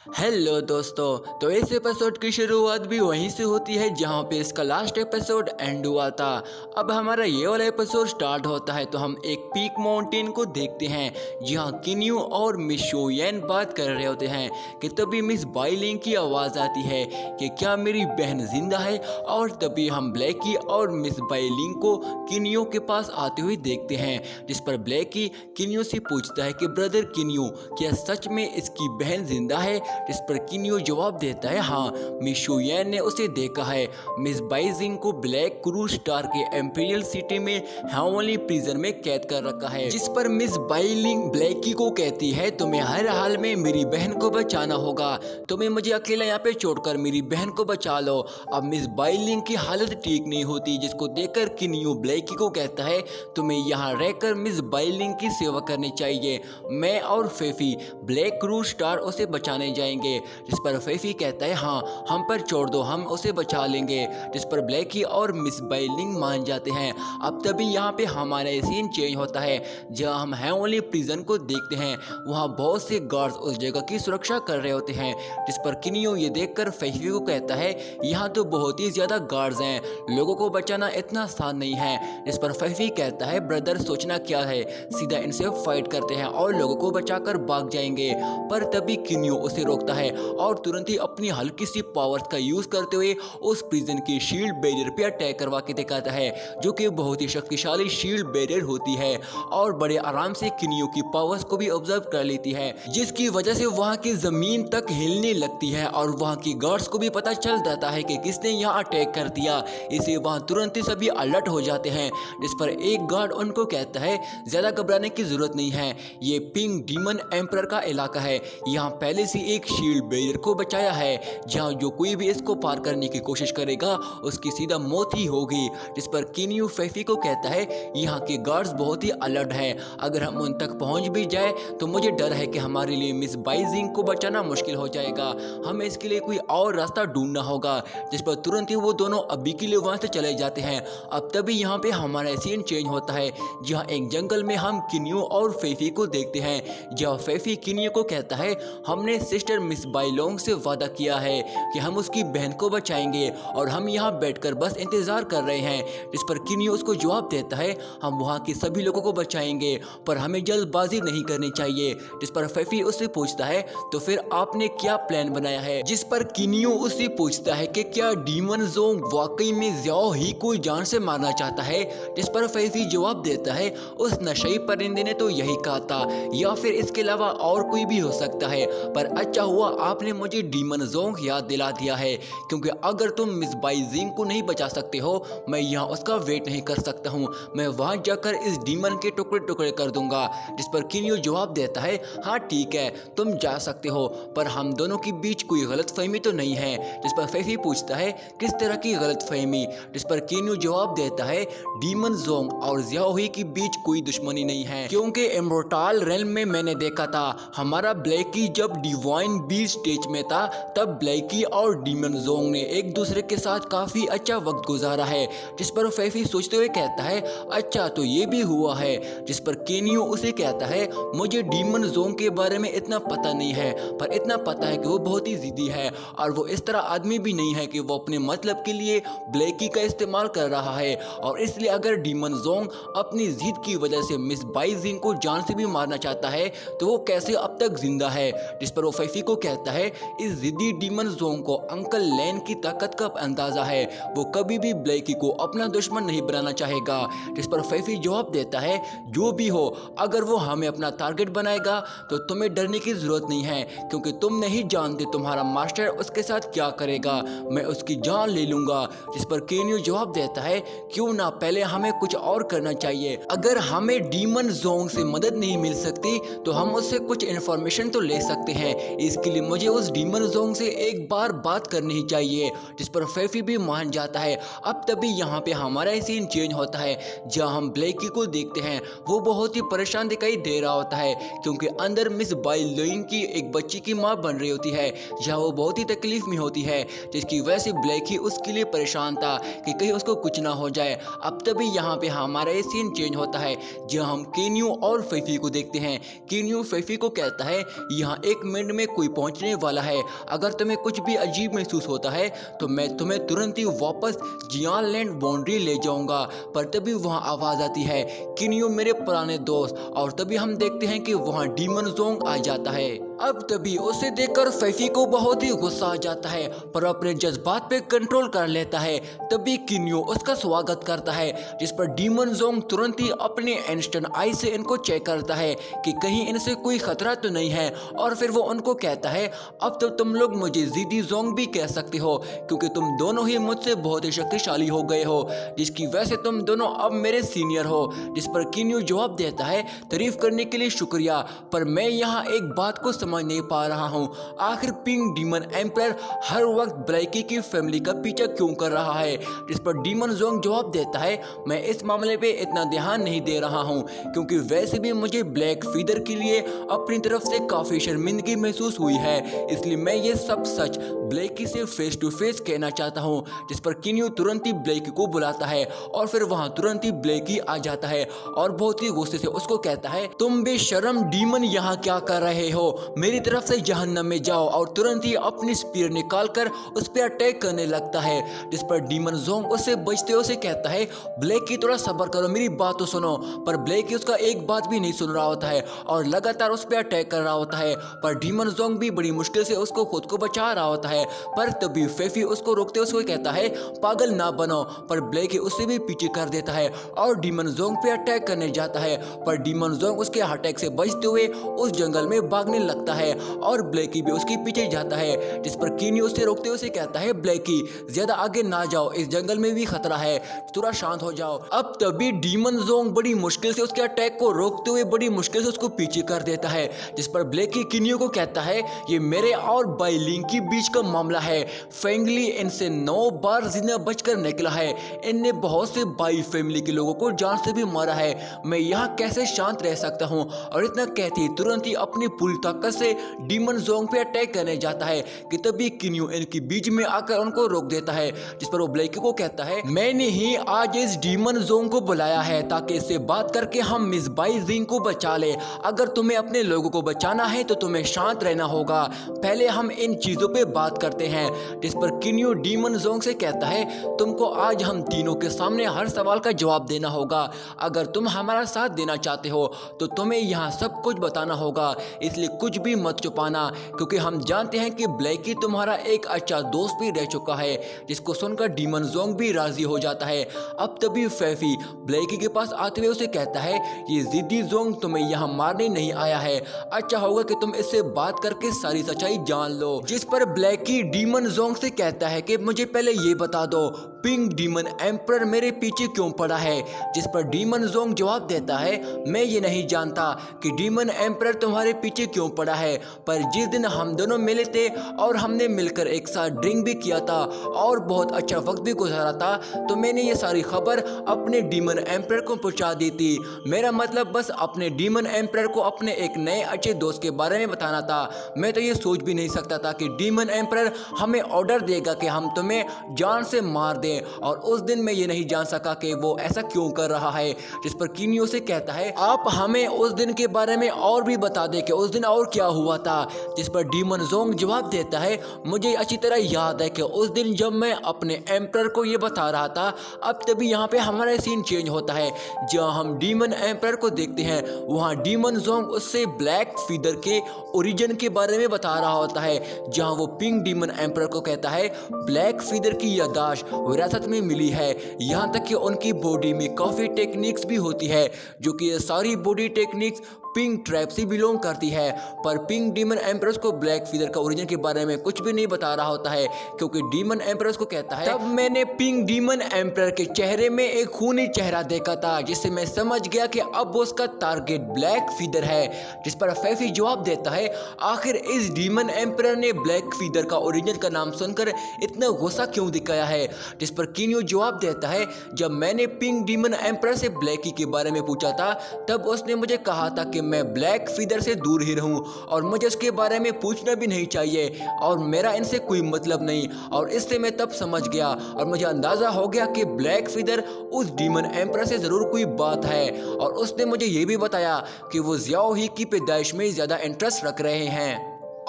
Hello दोस्तों, तो इस एपिसोड की शुरुआत भी वहीं से होती है जहां पे इसका लास्ट एपिसोड एंड हुआ था। अब हमारा ये वाला एपिसोड स्टार्ट होता है तो हम एक पीक माउंटेन को देखते हैं जहां किन्यू और मिस शोयेन बात कर रहे होते हैं कि तभी मिस बाइलिंग की आवाज़ आती है कि क्या मेरी बहन जिंदा है। और तभी हम ब्लैकी और मिस बाइलिंग को किन्यू के पास आते हुए देखते हैं, जिस पर ब्लैकी किन्यू से पूछता है कि ब्रदर किन्यू, क्या सच में इसकी बहन जिंदा है? जिस पर किन्यू जवाब देता है हाँ, मिस शोयेन ने उसे देखा है। मिस बाइजिंग को ब्लैक क्रू स्टार के एम्पीरियल सिटी में हेवनली प्रिजन में कैद कर रखा है, जिस पर मिस बाइलिंग ब्लैकी को कहती है तुम्हें हर हाल में मेरी बहन को बचाना होगा, तुम्हें मुझे अकेला यहाँ पे छोड़कर मेरी बहन को बचा लो। अब मिस बाइलिंग की हालत ठीक नहीं होती, जिसको देखकर किन्यू ब्लैकी को कहता है तुम्हें यहाँ रहकर मिस बाइलिंग की सेवा करनी चाहिए, मैं और फेफी ब्लैक क्रू स्टार उसे बचाने जाएंगे। जिस पर फेफी कहता है हाँ, हम पर छोड़ दो, हम उसे बचा लेंगे। जिस पर ब्लैकी और मिस बाइलिंग मान जाते हैं। अब तभी यहाँ पे हमारा सीन चेंज होता है जहाँ हम हेवनली प्रिजन को देखते हैं। वहाँ बहुत से गार्ड्स उस जगह की सुरक्षा कर रहे होते हैं, जिस पर किन्यू ये देखकर फेफी को कहता है यहाँ तो बहुत ही ज्यादा गार्ड्स हैं, लोगों को बचाना इतना आसान नहीं है। जिस पर फेफी कहता है ब्रदर सोचना क्या है, सीधा इनसे फाइट करते हैं और लोगों को बचाकर भाग जाएंगे। पर तभी किन्यू उसे रोकता है और तुरंत ही अपनी हल्की सी पावर्स का यूज करते हुए उस प्रिजन की शील्ड बैरियर पे अटैक करवा के दिखाता है, जो कि बहुत ही शक्तिशाली शील्ड बैरियर होती है और बड़े आराम से किन्यू की पावर्स को भी ऑब्जर्व कर लेती है, जिसकी वजह से वहां की जमीन तक हिलने लगती है और वहां की गार्ड्स को भी पता चल जाता है कि किसने यहाँ अटैक कर दिया। इसे वहां तुरंत ही सभी अलर्ट हो जाते हैं। जिस पर एक गार्ड उनको कहता है ज्यादा घबराने की जरूरत नहीं है, ये पिंक डीमन एम्परर का इलाका है, यहाँ पहले से एक शील्ड बैरियर को बचाया है जहां जो कोई भी इसको पार करने की कोशिश करेगा उसकी सीधा मौत ही होगी। जिस पर किन्यू फेफी को कहता है यहाँ के गार्ड्स बहुत ही अलर्ट हैं, अगर हम उन तक पहुंच भी जाए तो मुझे डर है कि हमारे लिए मिस बाइजिंग को बचाना मुश्किल हो जाएगा, हमें इसके लिए कोई और रास्ता ढूंढना होगा। जिस पर तुरंत ही वो दोनों अभी के लिए वहां से चले जाते हैं। अब तभी यहाँ पे हमारा सीन चेंज होता है जहाँ एक जंगल में हम किन्यू और फेफी को देखते हैं, जहाँ फेफी किन्यू को कहता है हमने सिस्टर मिस बाइलोंग से वादा किया है कि हम उसकी बहन को बचाएंगे और हम यहाँ बैठकर बस इंतजार कर रहे हैं। जिस पर किन्यू उसको जवाब देता है हम वहाँ के सभी लोगों को बचाएंगे पर हमें जल्दबाजी नहीं करनी चाहिए। जिस पर फेफी उससे पूछता है तो फिर आपने क्या प्लान बनाया है। जिस पर किन्यू उससे पूछता है कि क्या डीमन जोंग वाकई में ज़्याओ ही को जान से मारना चाहता है। जिस पर फेफी जवाब देता है उस नशई परिंदे ने तो यही कहा था या फिर इसके अलावा और कोई भी हो सकता है, पर अच्छा हुआ आपने मुझे डीमन जोंग याद दिला दिया है, क्योंकि अगर तुम मिस बाइजिंग को नहीं बचा सकते हो मैं यहाँ उसका वेट नहीं कर सकता हूँ, मैं वहाँ जाकर इस डीमन के टुकड़े टुकड़े कर दूंगा। जिस पर किन्यू जवाब देता है हाँ ठीक है तुम जा सकते हो, पर हम दोनों के बीच कोई गलतफहमी तो नहीं है। जिस पर फेफी पूछता है किस तरह की गलतफहमी। जिस पर किन्यू जवाब देता है डीमन जोंग और ज़्याओ ही के बीच कोई दुश्मनी नहीं है, क्योंकि इमोर्टल रेल्म में मैंने देखा था हमारा ब्लैकी जब डिवाइन बीस्ट स्टेज में था तब ब्लैकी और डीमन जोंग ने एक दूसरे के साथ काफी अच्छा वक्त गुजारा है। जिस पर फेफी सोचते हुए कहता है अच्छा तो ये भी हुआ है। जिस पर केनियो उसे कहता है मुझे डीमन जोंग के बारे में इतना पता नहीं है, पर इतना पता है कि वो बहुत ही जिद्दी है और वो इस तरह आदमी भी नहीं है कि वो अपने मतलब के लिए ब्लैकी का इस्तेमाल कर रहा है, और इसलिए अगर डीमन जोंग अपनी जिद की वजह से मिस बाइजिंग को जान से भी मारना चाहता है तो वो कैसे अब तक जिंदा है। जिस पर वो फेफी को कहता है इस जिद्दी डीमन जोंग को अंकल लैन की ताकत का अंदाजा है, वो कभी भी ब्लैकी को अपना दुश्मन नहीं बनाना चाहेगा। जिस पर फेफी जवाब देता है जो भी हो अगर वो हमें अपना टारगेट बनाएगा तो तुम्हें डरने की जरूरत नहीं है, क्योंकि तुम नहीं जानते तुम्हारा मास्टर उसके साथ क्या करेगा, मैं उसकी जान ले लूंगा। जिस पर केन्यू जवाब देता है क्यों ना पहले हमें कुछ और करना चाहिए, अगर हमें डीमन जोंग से मदद नहीं मिल सकती तो हम उससे कुछ इन्फॉर्मेशन तो ले सकते हैं, इसके लिए मुझे उस डीमन जोंग से एक बार बात करनी ही चाहिए। जिस पर फेफी भी मान जाता है। अब तभी यहाँ पे हमारा सीन चेंज होता है जहाँ हम ब्लैकी को देखते हैं, वो बहुत ही परेशान दिखाई दे रहा होता है क्योंकि अंदर मिस बाइलिंग की एक बच्ची की माँ बन रही होती है, जहाँ वो बहुत ही तकलीफ में होती है, जिसकी वजह से ब्लैकी उसके लिए परेशान था कि कहीं उसको कुछ ना हो जाए। अब तभी यहाँ पे हमारा ये सीन चेंज होता है जहाँ हम केन्यू और फेफी को देखते हैं। केन्यू फेफी को कहता है यहाँ एक मिनट में कोई पहुंचने वाला है। अगर तुम्हें कुछ भी अजीब महसूस होता है तो मैं तुम्हें तुरंत ही वापस जियान लैंड बाउंड्री ले जाऊंगा। पर तभी वहां आवाज आती है, किन्यू मेरे पुराने दोस्त। और तभी हम देखते हैं कि वहां डीमन जोंग आ जाता है। अब तभी उसे देखकर फैफी को बहुत ही गुस्सा आ जाता है, पर अपने जज्बात पे कंट्रोल कर लेता है। तभी किन्यू उसका स्वागत करता है, जिस पर डीमन जोंग तुरंत ही अपने इंस्टेंट आई से इनको चेक करता है कि कहीं इनसे कोई खतरा तो नहीं है। और फिर वो उनको कहता है, अब तो तुम लोग मुझे जीदी जोंग भी कह सकते हो, क्योंकि तुम दोनों ही मुझसे बहुत ही शक्तिशाली हो गए हो, जिसकी वजह से तुम दोनों अब मेरे सीनियर हो। जिस पर किन्यू जवाब देता है, तारीफ करने के लिए शुक्रिया, पर मैं यहाँ एक बात को समझ नहीं पा रहा हूँ, आखिर पिंक डीमन एम्पायर हर वक्त ब्लैकी की फैमिली का पीछा क्यों कर रहा है। जिस पर डीमन जोंग जवाब देता है, मैं इस मामले पे इतना ध्यान नहीं दे रहा हूँ, क्योंकि वैसे भी मुझे ब्लैक फीदर के लिए अपनी तरफ से काफी शर्मिंदगी महसूस हुई है, इसलिए मैं ये सब सच ब्लैकी से फेस टू फेस कहना चाहता हूँ। जिस पर किन्यू तुरंत ही ब्लैकी को बुलाता है और फिर वहाँ तुरंत ही ब्लैकी आ जाता है और बहुत ही गुस्से से उसको कहता है, तुम बेशर्म डीमन यहाँ क्या कर रहे हो, मेरी तरफ से जहन्नम में जाओ। और तुरंत ही अपनी स्पीयर निकालकर उस पर अटैक करने लगता है। जिस पर डीमन जोंग उससे बचते हुए कहता है, ब्लैकी थोड़ा सब्र करो, मेरी बात तो सुनो। पर ब्लैकी उसका एक बात भी नहीं सुन रहा होता है और लगातार उस पर अटैक कर रहा होता है। पर डीमन जोंग भी बड़ी मुश्किल से उसको खुद को बचा रहा होता है। पर तभी फैफी उसको रोकते हुए कहता है, पागल ना बनो। पर ब्लैकी उससे भी पीछे कर देता है और डीमन जोंग पे अटैक करने जाता है। पर डीमन जोंग उसके अटैक से बचते हुए उस जंगल में भागने लगता है और ब्लैकी भी उसके पीछे जाता है। जिस पर किन्यू उसे रोकते हुए कहता है, ब्लैकी ज्यादा आगे ना जाओ, इस जंगल में भी खतरा है, थोड़ा शांत हो जाओ। अब तभी डीमन जोंग बड़ी मुश्किल से उसके अटैक को रोकते हुए बड़ी मुश्किल से उसको पीछे कर देता है। जिस पर ब्लैकी किन्यू को कहता है, ये मेरे और बाइलिंग के बीच का मामला है, फेंगली इनसे 9 बार जिंदा बचकर निकला है, इनने बहुत से बाई फैमिली के लोगों को जान से भी मारा है, मैं यहाँ कैसे शांत रह सकता हूँ। और इतना कहते ही तुरंत ही अपनी पूरी ताकत से डीमन जोंग पे अटैक करने जाता है कि तभी किन्यू इनके बीच में आकर उनको रोक देता है। जिस पर वो ब्लैकी को कहता है, मैंने ही आज इस डीमन जोंग को बुलाया है ताकि इससे बात करके हम मिस बाई जिंग को बचा ले। अगर तुम्हें अपने लोगों को बचाना है तो तुम्हें शांत रहना होगा, पहले हम इन चीजों पे बात करते हैं। जिस पर किन्यू डीमन जोंग से कहता है, तुमको आज हम तीनों के सामने हर सवाल का जवाब देना होगा। अगर तुम हमारा साथ देना चाहते हो तो तुम्हें यहाँ सब कुछ बताना होगा, इसलिए कुछ भी मत छुपाना, क्योंकि हम जानते हैं कि ब्लैकी तुम्हारा एक अच्छा दोस्त भी रह चुका है। जिसको सुनकर डीमन जोंग भी राजी हो जाता है। अब तभी फैफी ब्लैकी के पास आते हुए उसे कहता है, ये जिद्दी जोंग तुम्हें यहाँ मारने नहीं आया है, अच्छा होगा कि तुम इससे बात करके सारी सच्चाई जान लो। जिस पर ब्लैकी डीमन जोंग से कहता है कि मुझे पहले ये बता दो, पिंक डीमन एम्परर मेरे पीछे क्यों पड़ा है। जिस पर डीमन जोंग जवाब देता है, मैं ये नहीं जानता कि डीमन एम्परर तुम्हारे पीछे क्यों पड़ा है, पर जिस दिन हम दोनों मिले थे और हमने मिलकर एक साथ ड्रिंक भी किया था और बहुत अच्छा वक्त भी गुजारा था, तो मैंने ये सारी खबर अपने डीमन एम्परर को पहुंचा दी थी। मेरा मतलब बस अपने डीमन एम्परर को अपने एक नए अच्छे दोस्त के बारे में बताना था। मैं तो ये सोच भी नहीं सकता था कि डीमन एम्परर हमें ऑर्डर देगा कि हम तुम्हें जान से मार दें, और उस दिन मैं ये नहीं जान सका कि वो ऐसा क्यों कर रहा है। जिस पर किन्यू से कहता है, आप हमें उस दिन के बारे में और भी बता दें कि उस दिन और क्या हुआ था। जिस पर डीमन जोंग जवाब देता है, मुझे अच्छी तरह याद है कि उस दिन जब मैं अपने एम्परर को ये बता रहा था, अब तभी यहाँ पे हमारा सीन चेंज होता है। जहाँ हम डीमन एम्परर को देखते हैं वहाँ डीमन जोंग उससे ब्लैक फीदर के ओरिजिन के बारे में बता रहा होता है, जहाँ वो पिंक डीमन एम्परर को कहता है, ब्लैक फीदर की याददाश्त विरासत में मिली है, यहाँ तक कि उनकी बॉडी में काफ़ी टेक्निक्स भी होती है, जो कि ये सारी बॉडी टेक्निक्स पिंक ट्राइब से बिलोंग करती है। पर पिंक डीमन एम्परस को ब्लैक फीदर का ओरिजिन के बारे में कुछ भी नहीं बता रहा होता है, क्योंकि डीमन एम्परस को कहता है, तब मैंने पिंक डीमन एम्परर के चेहरे में एक खूनी चेहरा देखा था, जिससे मैं समझ गया कि अब उसका टारगेट ब्लैक फीदर है। जिस पर फैफी जवाब देता है, आखिर इस डीमन एम्परर ने ब्लैक फीदर का ओरिजिन का नाम सुनकर इतना गुस्सा क्यों दिखाया है। जिस पर किन्यू जवाब देता है, जब मैंने पिंक डीमन एम्परर से ब्लैकी के बारे में पूछा था, तब उसने मुझे कहा था कि मैं ब्लैक फीदर से दूर ही रहूं और मुझे उसके बारे में पूछना भी नहीं चाहिए और मेरा इनसे कोई मतलब नहीं। और इससे मैं तब समझ गया और मुझे अंदाजा हो गया कि ब्लैक फीदर उस डीमन एम्परर से जरूर कोई बात है। और उसने मुझे ये भी बताया कि वो ज़ियाओ ही की पैदाइश में ज़्यादा इंटरेस्ट रख रहे हैं।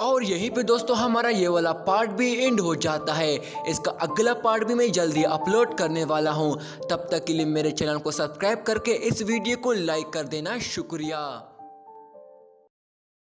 और यहीं पे दोस्तों हमारा ये वाला पार्ट भी एंड हो जाता है। इसका अगला पार्ट भी मैं जल्दी अपलोड करने वाला हूँ। तब तक के लिए मेरे चैनल को सब्सक्राइब करके इस वीडियो को लाइक कर देना। शुक्रिया।